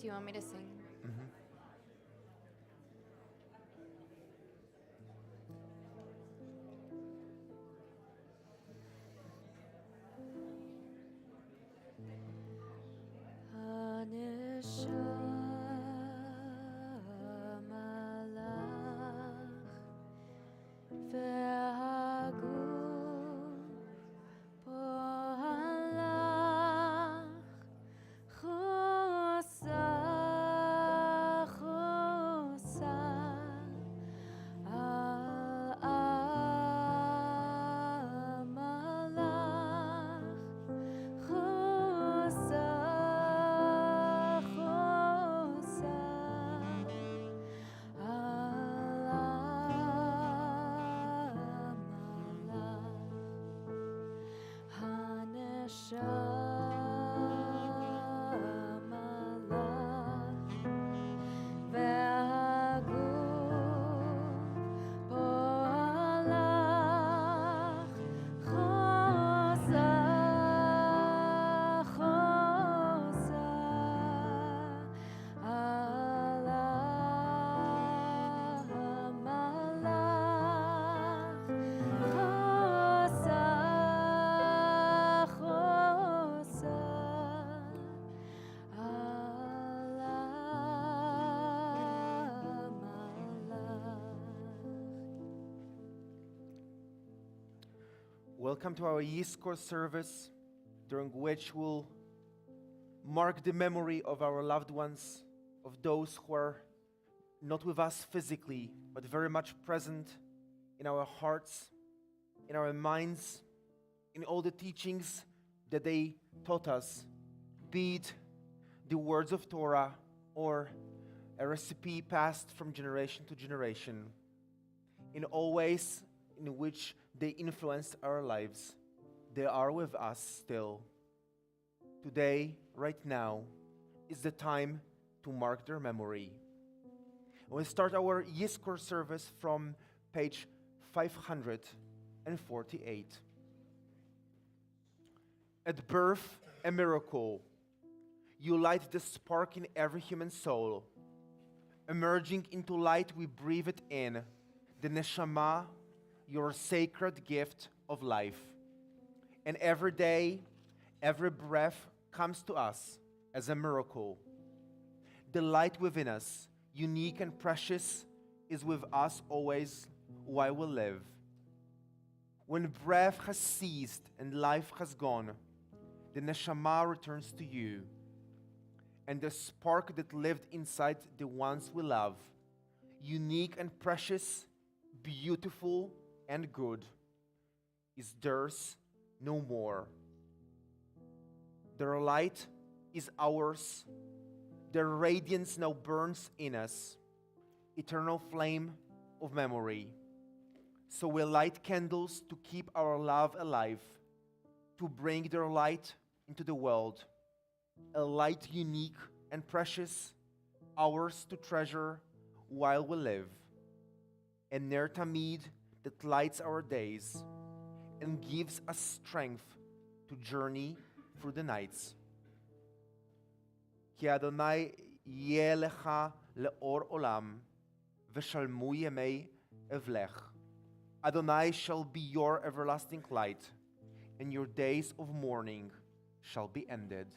Do you want me to sing? Welcome to our Yizkor service, during which we'll mark the memory of our loved ones, of those who are not with us physically, but very much present in our hearts, in our minds, in all the teachings that they taught us, be it the words of Torah or a recipe passed from generation to generation, in all ways in which they influenced our lives. They are with us still. Today, right now, is the time to mark their memory. We start our Yizkor service from page 548. At birth, a miracle. You light the spark in every human soul. Emerging into light, we breathe it in, the neshama, your sacred gift of life. And every day, every breath comes to us as a miracle. The light within us, unique and precious, is with us always while we live. When breath has ceased and life has gone, the neshama returns to you. And the spark that lived inside the ones we love, unique and precious, beautiful and good, is theirs no more. Their light is ours. Their radiance now burns in us, eternal flame of memory. So we light candles to keep our love alive, to bring their light into the world, a light unique and precious, ours to treasure while we live, a ner tamid that lights our days and gives us strength to journey through the nights. Ki Adonai yeh lecha leor olam, v'shalmu yemei evlech. Adonai shall be your everlasting light, and your days of mourning shall be ended.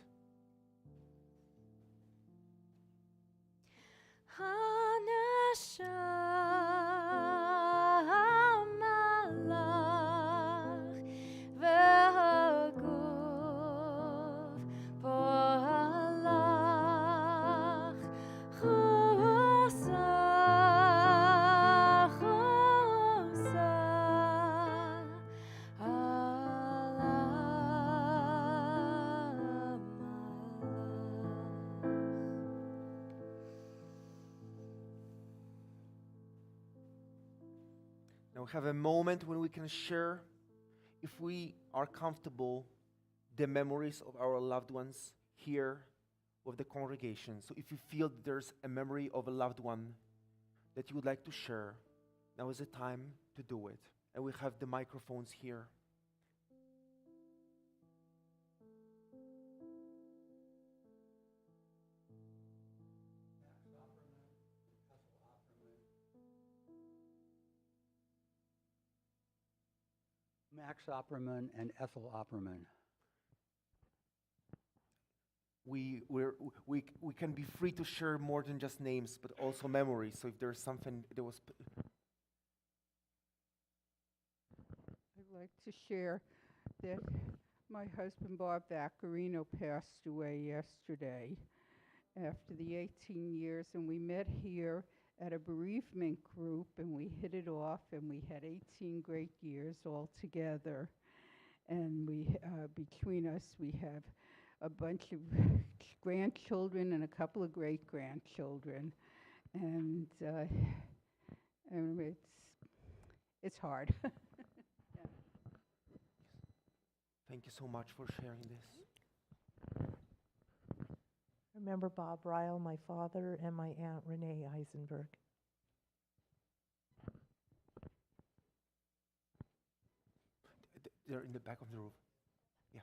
Now we have a moment when we can share, if we are comfortable, the memories of our loved ones here with the congregation. So if you feel that there's a memory of a loved one that you would like to share, now is the time to do it. And we have the microphones here. Max Opperman and Ethel Opperman. We can be free to share more than just names, but also memories. So if there's something that was. I'd like to share that my husband Bob Vaccarino passed away yesterday after the 18 years, and we met here at a bereavement group, and we hit it off, and we had 18 great years all together. And we, between us, we have a bunch of grandchildren and a couple of great-grandchildren, and it's hard. Thank you so much for sharing this. I remember Bob Ryle, my father, and my Aunt Renee Eisenberg. They're in the back of the room. Yeah.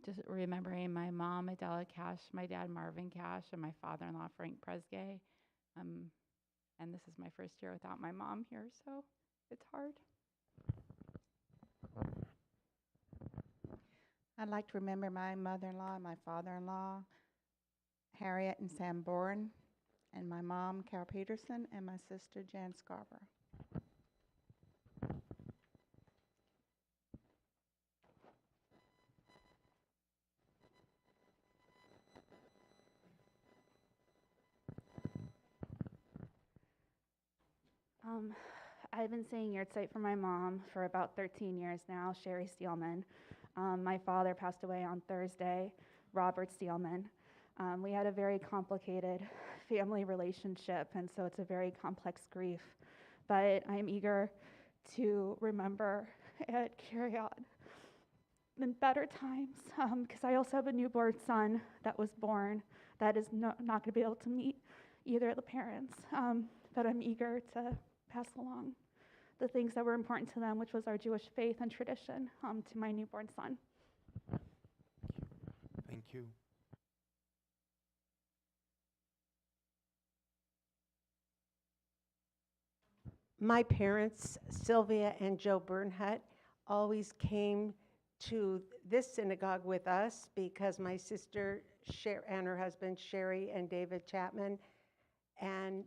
Just remembering my mom, Adela Cash, my dad, Marvin Cash, and my father-in-law, Frank Presgay. And this is my first year without my mom here, so it's hard. I'd like to remember my mother-in-law and my father-in-law, Harriet and Sam Bourne, and my mom, Carol Peterson, and my sister, Jan Scarborough. I've been saying Yahrzeit for my mom for about 13 years now, Sherry Steelman. My father passed away on Thursday, Robert Steelman. We had a very complicated family relationship, and so it's a very complex grief. But I'm eager to remember and carry on in better times, because I also have a newborn son that was born that is not going to be able to meet either of the parents. But I'm eager to pass along the things that were important to them, which was our Jewish faith and tradition, to my newborn son. Thank you. My parents, Sylvia and Joe Bernhut, always came to this synagogue with us because my sister and her husband, Sherry and David Chapman, and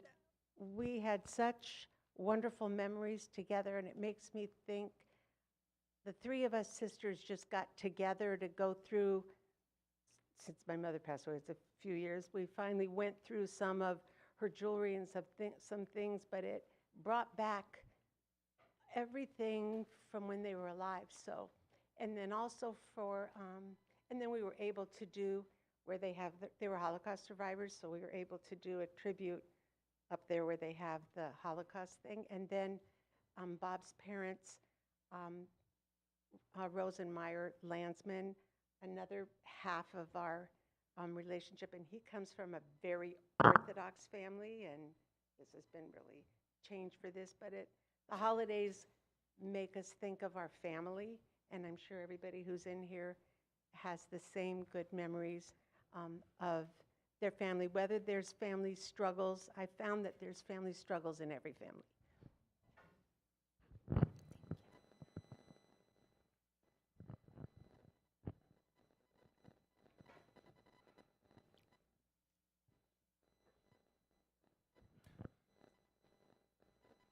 we had such wonderful memories together, and it makes me think the three of us sisters just got together to go through, since my mother passed away, it's a few years, we finally went through some of her jewelry and some things, but it brought back everything from when they were alive. So, and then also and then we were able to do where they were Holocaust survivors, so we were able to do a tribute up there where they have the Holocaust thing. And then Bob's parents, Rosenmeyer Landsman, another half of our relationship, and he comes from a very Orthodox family, and this has been really changed for this, but the holidays make us think of our family, and I'm sure everybody who's in here has the same good memories of their family, whether there's family struggles. I found that there's family struggles in every family.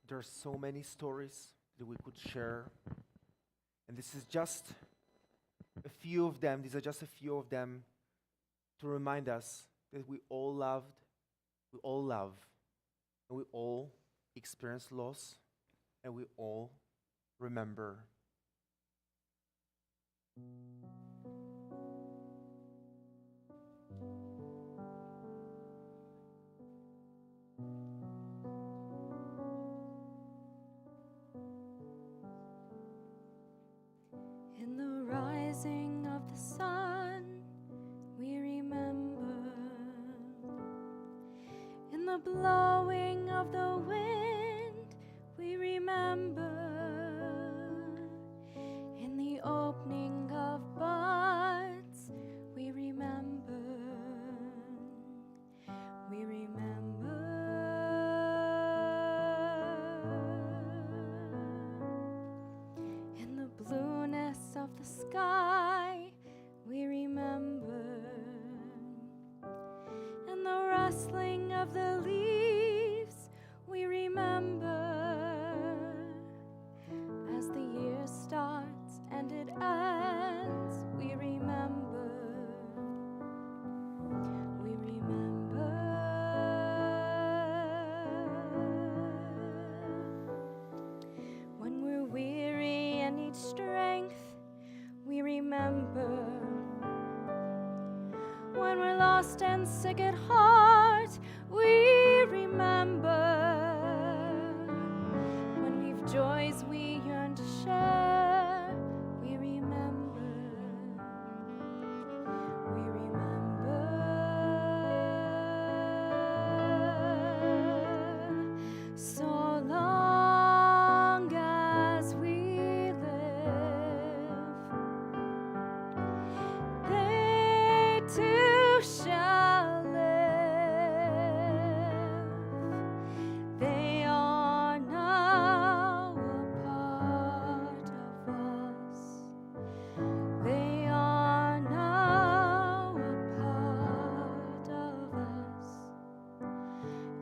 There's so many stories that we could share, and this is just a few of them. These are just a few of them to remind us that we all loved, we all love, and we all experience loss, and we all remember. In the rising of the sun, we remember. In the blowing of the wind, we remember. In the opening of buds, we remember. We remember. sky, we remember. And the rustling of the leaves, we remember. As the year starts and it ends, we remember. We remember. When we're weary and need strength, we remember. When we're lost and sick at heart, we remember. When we've joys we yearn to share, we remember. We remember. So long as we live, they too shall live. They are now a part of us. They are now a part of us.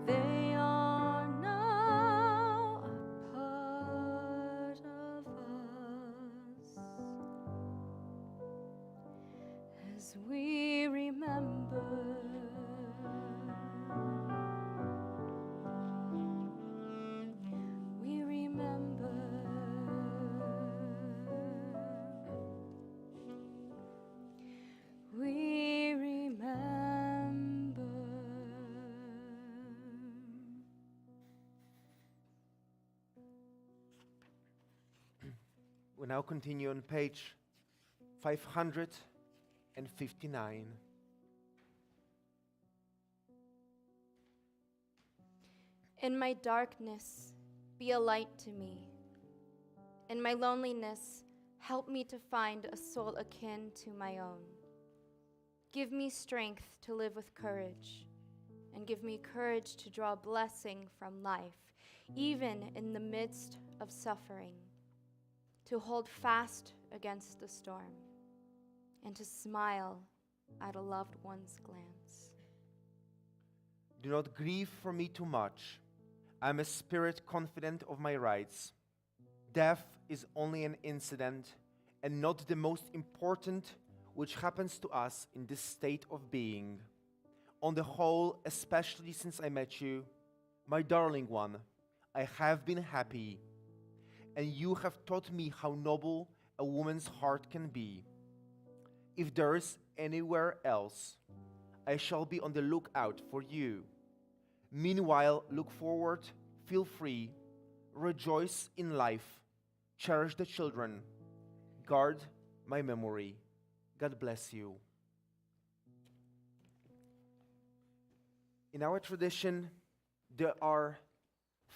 They are now a part of us. As we remember. We remember. We remember. We now continue on page 559. In my darkness, be a light to me. In my loneliness, help me to find a soul akin to my own. Give me strength to live with courage, and give me courage to draw blessing from life, even in the midst of suffering, to hold fast against the storm, and to smile at a loved one's glance. Do not grieve for me too much. I am a spirit confident of my rights. Death is only an incident and not the most important which happens to us in this state of being. On the whole, especially since I met you, my darling one, I have been happy, and you have taught me how noble a woman's heart can be. If there is anywhere else, I shall be on the lookout for you. Meanwhile, look forward, feel free, rejoice in life, cherish the children, guard my memory. God bless you. In our tradition, there are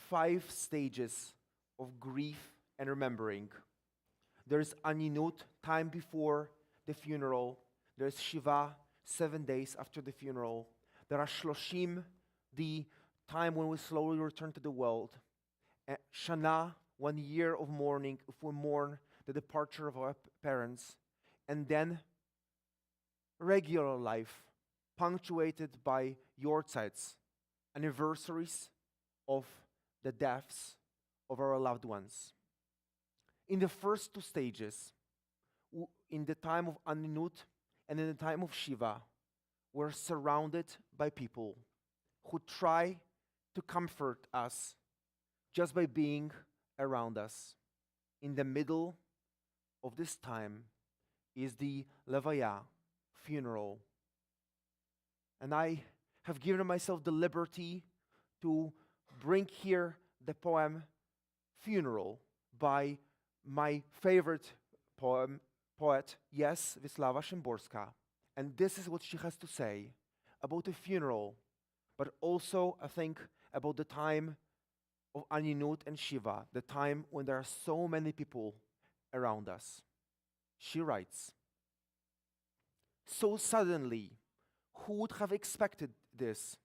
5 stages of grief and remembering. There is Aninut, time before the funeral. There is Shiva, 7 days after the funeral. There are Shloshim, the time when we slowly return to the world. Shana, 1 year of mourning, if we mourn the departure of our parents. And then regular life, punctuated by Yortzeits, anniversaries of the deaths of our loved ones. In the first 2 stages, in the time of Aninut and in the time of Shiva, we're surrounded by people who try to comfort us just by being around us. In the middle of this time is the Levaya, funeral. And I have given myself the liberty to bring here the poem Funeral by my favorite poet, yes, Wisława Szymborska. And this is what she has to say about a funeral, but also, I think, about the time of Aninut and Shiva, the time when there are so many people around us. She writes, "So suddenly, who would have expected this?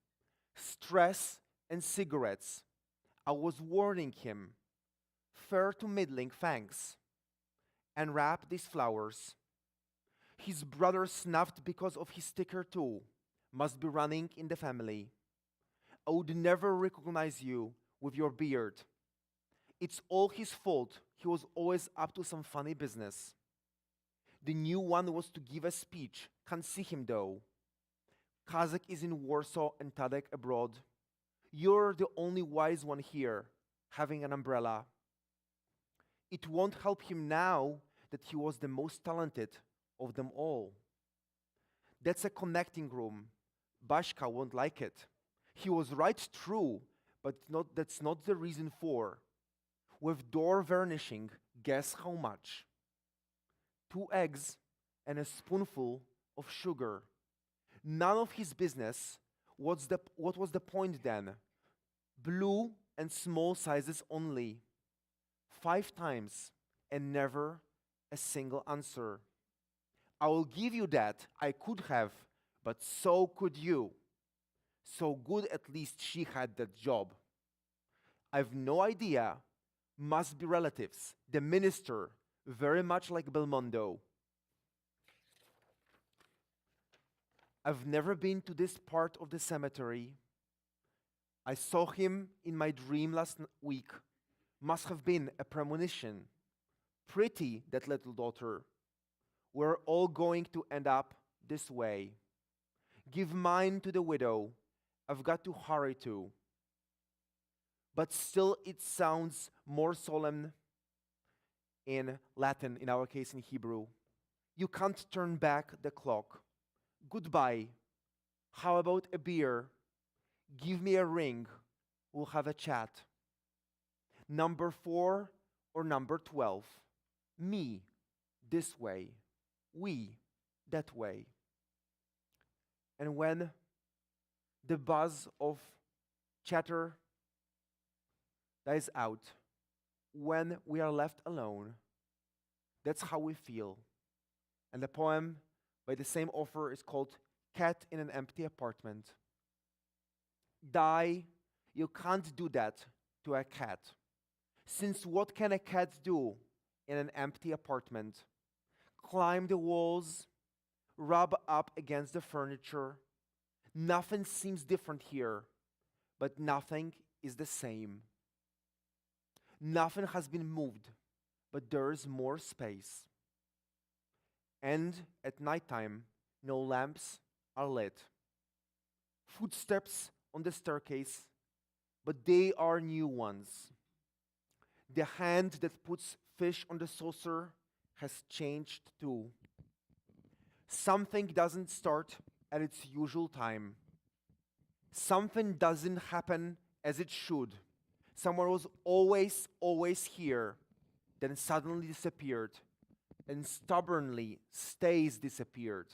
Stress and cigarettes. I was warning him. Fair to middling, thanks. unwrap these flowers. His brother snuffed because of his sticker too. Must be running in the family. I would never recognize you with your beard. It's all his fault. He was always up to some funny business. The new one was to give a speech. Can't see him though. Kazakh is in Warsaw and Tadek abroad. You're the only wise one here, having an umbrella. It won't help him now that he was the most talented of them all. That's a connecting room. Bashka won't like it. He was right, true, but that's not the reason for. With door vernishing, guess how much? 2 eggs and a spoonful of sugar. None of his business. What was the point then? Blue and small sizes only. 5 times and never a single answer. I will give you that. I could have, but so could you. So good at least she had that job. I've no idea. Must be relatives. The minister, very much like Belmondo. I've never been to this part of the cemetery. I saw him in my dream last week. Must have been a premonition. Pretty, that little daughter. We're all going to end up this way. Give mine to the widow. I've got to hurry too. But still it sounds more solemn in Latin, in our case in Hebrew. You can't turn back the clock. Goodbye. How about a beer? Give me a ring. We'll have a chat. Number 4 or number 12? Me, this way. We, that way. And when the buzz of chatter dies out, when we are left alone, that's how we feel. And the poem by the same author is called Cat in an Empty Apartment. Die, you can't do that to a cat. Since what can a cat do in an empty apartment? Climb the walls, rub up against the furniture. Nothing seems different here, but nothing is the same. Nothing has been moved, but there is more space. And at nighttime, no lamps are lit. Footsteps on the staircase, but they are new ones. The hand that puts fish on the saucer has changed too. Something doesn't start at its usual time. Something doesn't happen as it should. Someone was always here, then suddenly disappeared, and stubbornly stays disappeared.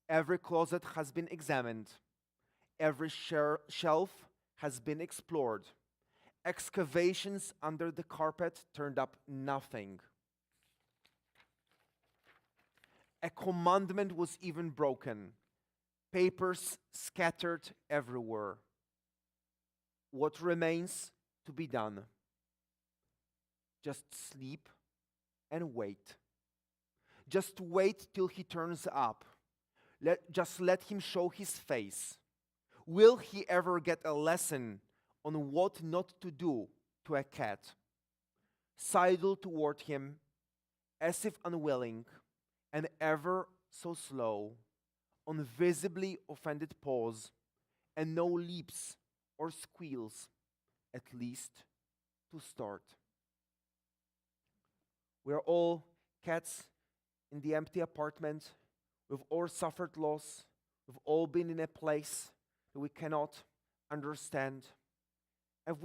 Every closet has been examined. Every shelf has been explored. Excavations under the carpet turned up nothing. A commandment was even broken. Papers scattered everywhere. What remains to be done? Just sleep and wait. Just wait till he turns up. Just let him show his face. Will he ever get a lesson on what not to do to a cat? Sidle toward him, as if unwilling, and ever so slow, on visibly offended paws, and no leaps or squeals, at least to start. We are all cats in the empty apartment. We've all suffered loss. We've all been in a place that we cannot understand. And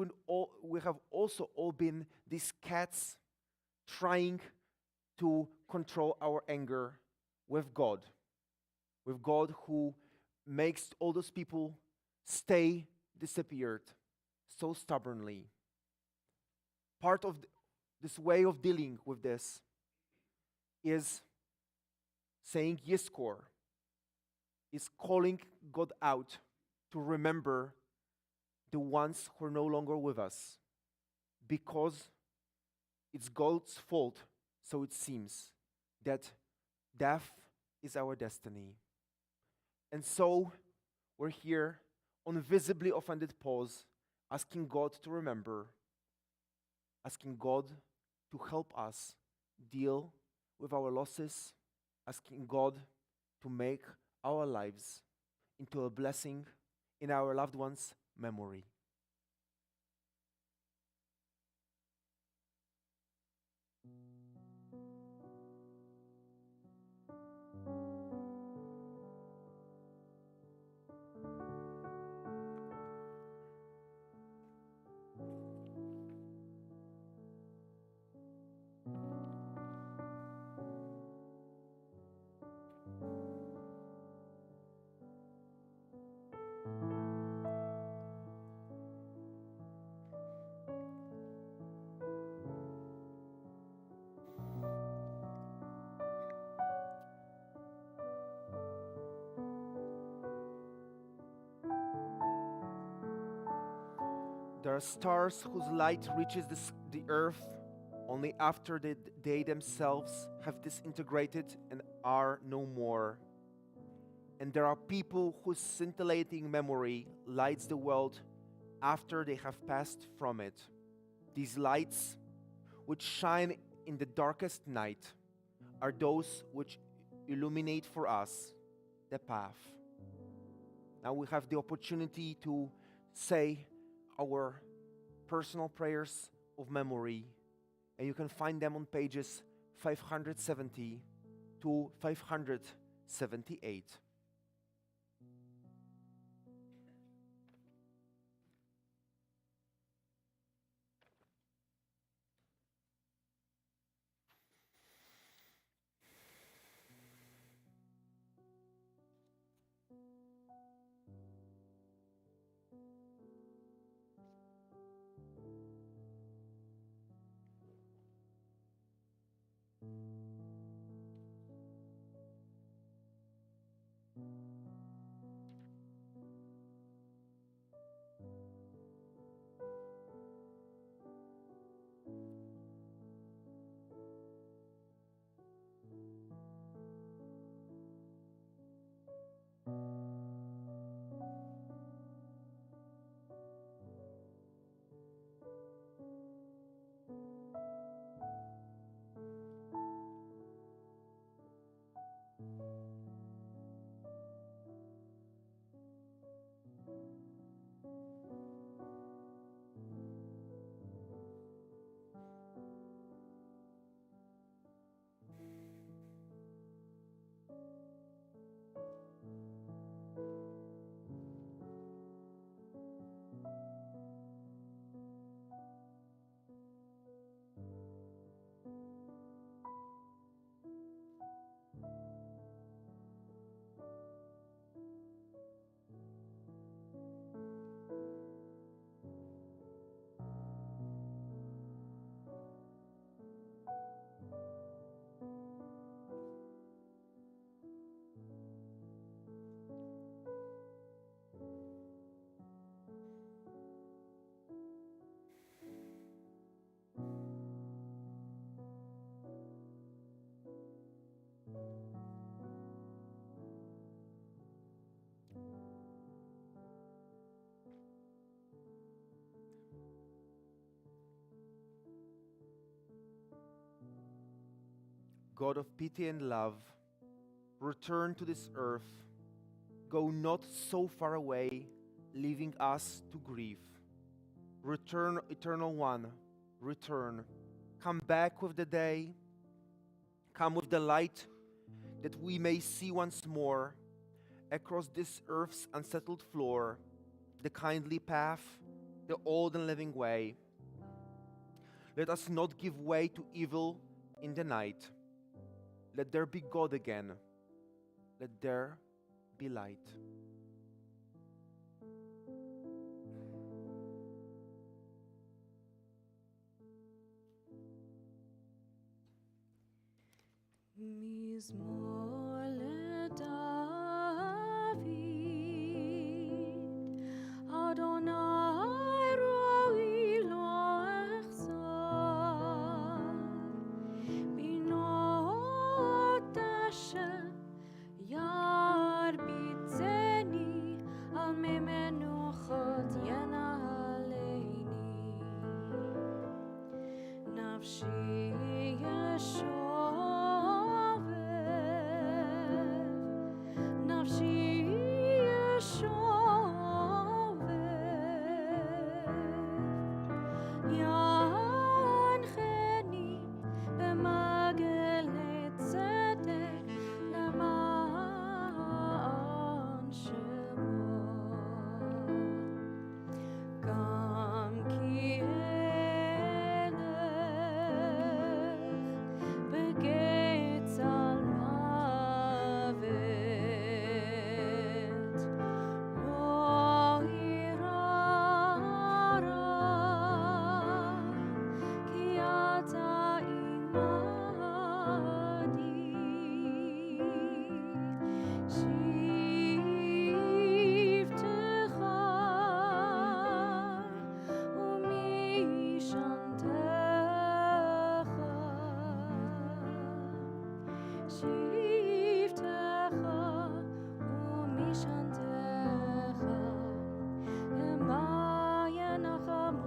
we have also all been these cats trying to control our anger with God who makes all those people stay disappeared so stubbornly. Part of this way of dealing with this is saying Yizkor, is calling God out to remember the ones who are no longer with us, because it's God's fault So it seems that death is our destiny. And so we're here on visibly offended pause, asking God to remember, asking God to help us deal with our losses, asking God to make our lives into a blessing in our loved ones' memory. There are stars whose light reaches the earth only after they themselves have disintegrated and are no more. And there are people whose scintillating memory lights the world after they have passed from it. These lights, which shine in the darkest night, are those which illuminate for us the path. Now we have the opportunity to say our personal prayers of memory, and you can find them on pages 570 to 578. God of pity and love, return to this earth. Go not so far away, leaving us to grieve. Return, Eternal One, return. Come back with the day. Come with the light, that we may see once more, across this earth's unsettled floor, the kindly path, the old and living way. Let us not give way to evil in the night. Let there be God again. Let there be light. מזמור לדוד, אדוני ראוי לו אכזר, מן שבטך ומשענתך המה ינחמוני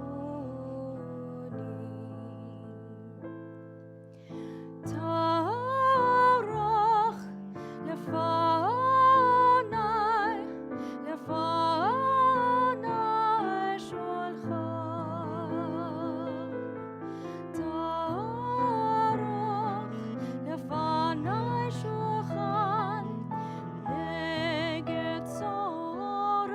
תערוך לפני שולחן תערוך לפני שולחן נגד צורריי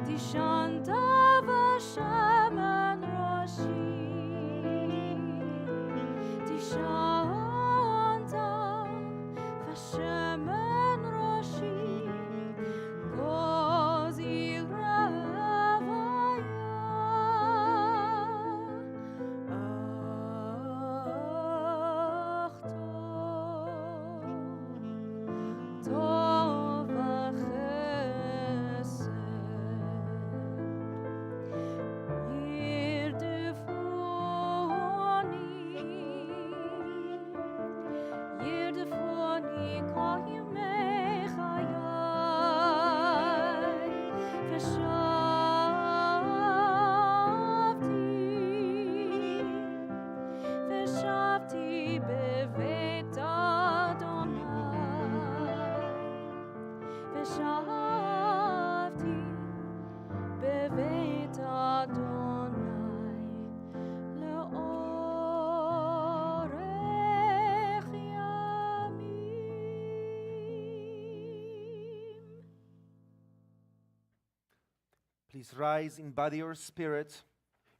תשענת בשמן ראשי תשענת בשמן ראשי גוזי רוויה אך טוב וחסד ירדפוני כל ימי חיי ושבתי בבית אדוני ושבתי בבית אדוני לאורך ימים. Please rise in body or spirit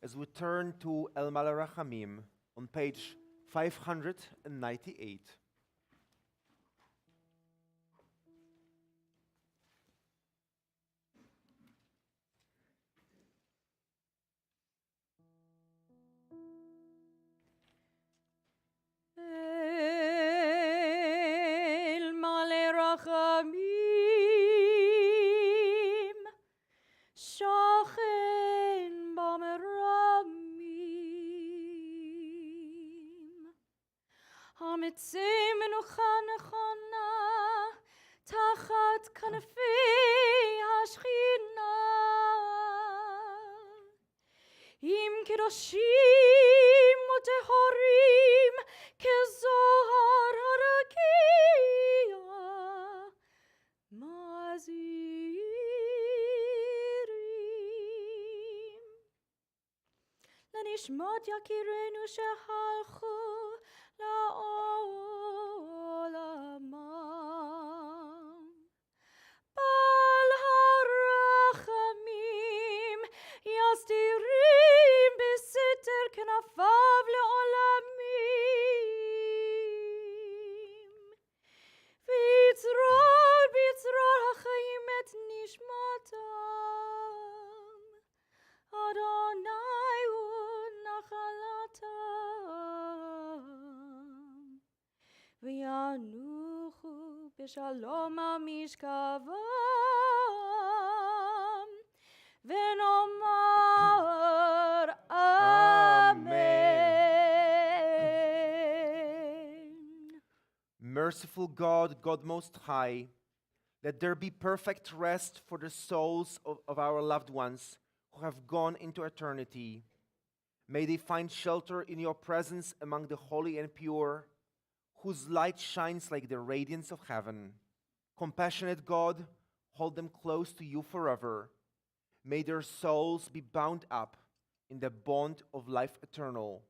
as we turn to El Malarachamim on page 598. אל מלא רחמים שוכן במרמים המצא מנוחה נכונה תחת כנפי השכינה עם קדושים וטהורים כזוהר הרקיע מזהירים לנשמות יקירינו שהלכו לעולמם בעל הרחמים יסתירים בסתר כנפיו לעולמים ויצרור החיים את נשמתם אדוני הוא נחלתם וינוחו בשלום על משכבם ונאמר Amen. Merciful God, God Most High, let there be perfect rest for the souls of our loved ones who have gone into eternity. May they find shelter in your presence among the holy and pure, whose light shines like the radiance of heaven. Compassionate God, hold them close to you forever. May their souls be bound up in the bond of life eternal.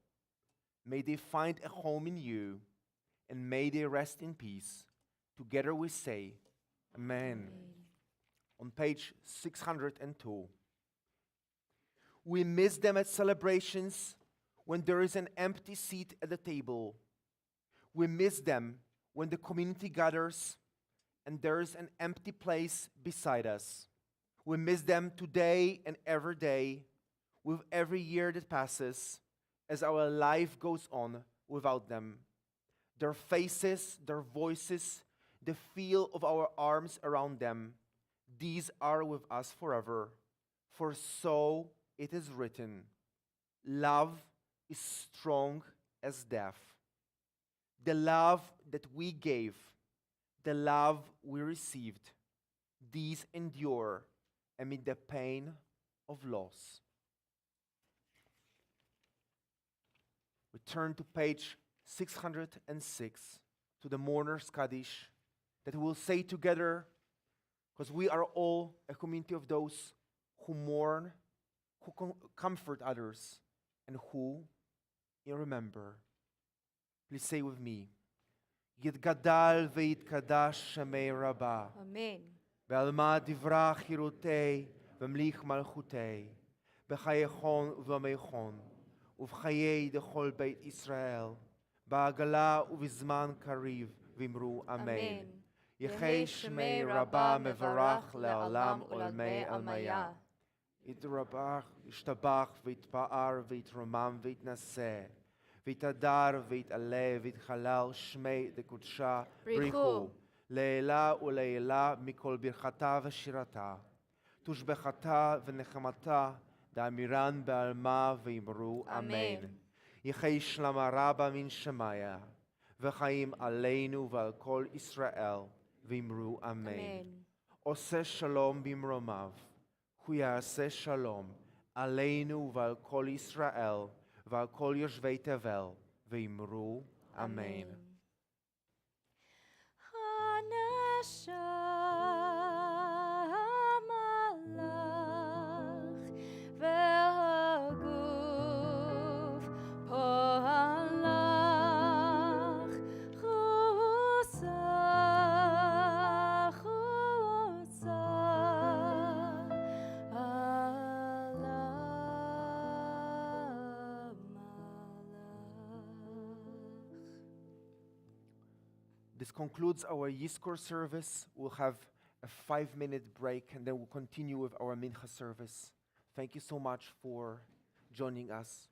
May they find a home in you, and may they rest in peace. Together we say, Amen. On page 602. We miss them at celebrations when there is an empty seat at the table. We miss them when the community gathers and there is an empty place beside us. We miss them today and every day, with every year that passes, as our life goes on without them. Their faces, their voices, the feel of our arms around them, these are with us forever. For so it is written, love is strong as death. The love that we gave, the love we received, these endure amid the pain of loss. We turn to page 606, to the Mourner's Kaddish, that we will say together, because we are all a community of those who mourn, who comfort others, and who you remember. Please say with me, יתגדל ויתקדש שמי רבה, Amen. ועלמא דברה חירותי ומליך מלכותי, בחייכון ובמיכון, ובחיי דכל בית ישראל, בעגלה ובזמן קריב, ואמרו אמן. יחי שמי רבה מברך לעולם ולעולמי עלמיה. יתרבח, ישתבח ויתפאר ויתרומם ויתנשא, ויתהדר ויתעלה ויתחלל שמי דקודשה בריחו, לעילה ולעילה מכל ברכתה ושירתה, תושבחתה ונחמתה, דאמירן בעלמה ואמרו אמן. יחי שלמה רבה מן שמיה, וחיים עלינו ועל כל ישראל, ואמרו אמן. עושה שלום במרומיו, הוא יעשה שלום עלינו ועל כל ישראל, ועל כל יושבי תבל, ואמרו אמן. This concludes our Yizkor service. We'll have a 5-minute break and then we'll continue with our Mincha service. Thank you so much for joining us.